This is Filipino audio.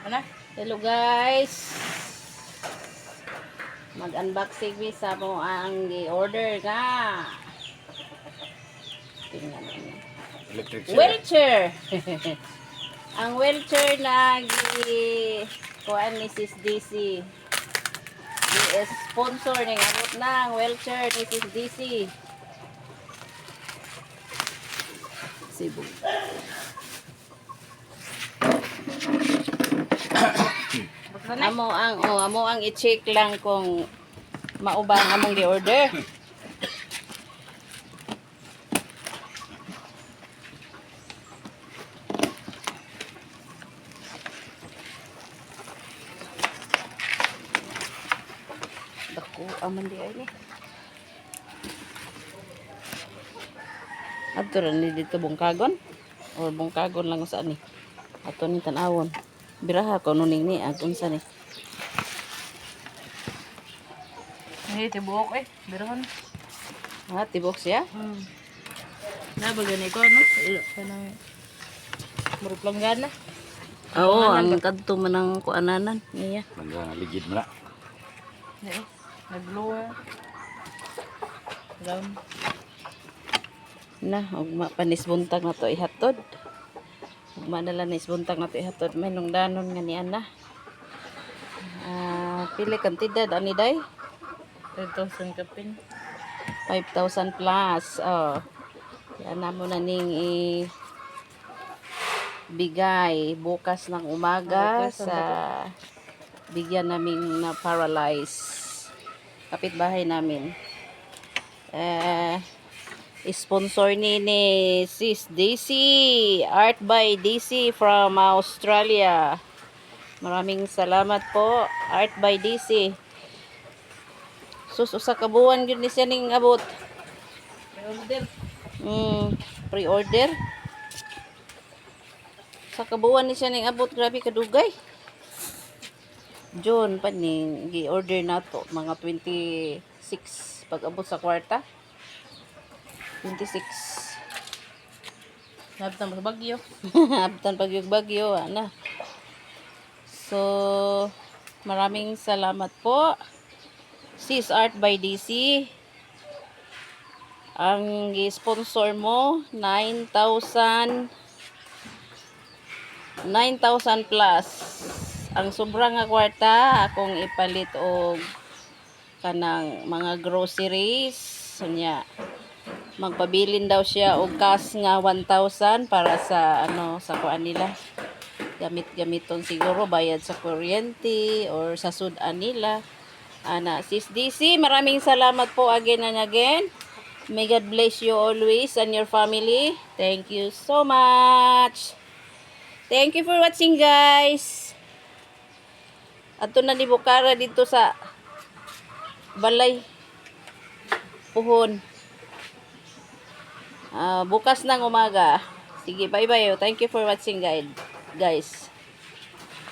Ano? Hello guys. Mag-unboxing mi sa mo ang i-order nga. Tingnan mo. Electric chair. Wheelchair. Ang wheelchair na kuan ni Sis DC. DS sponsor ning abot na ang wheelchair ni Sis DC. Cebu. Amo ang i-check lang kung maubang among gi-order. Dako aman di ay ni. Adto ra ni dito bungkagon or bungkagon lang saan ni. Ato ni tan-awon. Biraha ko nuning ni ag unsa ni. Hindi, tibuok eh. Birohon. Ha, tibok siya? Nabagyan ko, no? Ilo ka ng maruplanggan na. Oo, ang kadto man ang kuananan niya. Nagana ligid mo na. Nag-blow eh. Down. Na, ugma panis buntag na to ihatod. Ugma dala na isbuntag na to ihatod. May nung danon nga ni ana. Pili kantidad ani day? 10,000 kapin. 5,000 plus. Oh. Yan na mo na ning bigay bukas ng umaga sa bigyan naming na paralyze kapitbahay namin. Sponsor ni Sis DC, Art by DC from Australia. Maraming salamat po, Art by DC. Sus, usa ka buwan gyud ni siya ning abot. Pre-order. Pre-order. Sa kabuwan ni siya ning abot, grabe kadugay. John pa ning gi-order nato mga 26 pag abot sa kwarta. 26. Nabtang sa bagyo. Abtan bagyo ana. So, maraming salamat po. Sis Art by DC. Ang sponsor mo 9,000 plus. Ang sobrang nga kwarta akong ipalit og kanang mga groceries. Unya magpabilin daw siya og cash nga 1,000 para sa sa kuan nila. Gamit-gamiton siguro bayad sa kuryente or sa sudan nila. Ana, Sis DC, maraming salamat po again and again. May God bless you always and your family. Thank you so much. Thank you for watching, guys. Ato na ni Bukara dito sa Balay Puhon. Bukas ng umaga. Sige, bye-bye. Thank you for watching, guys.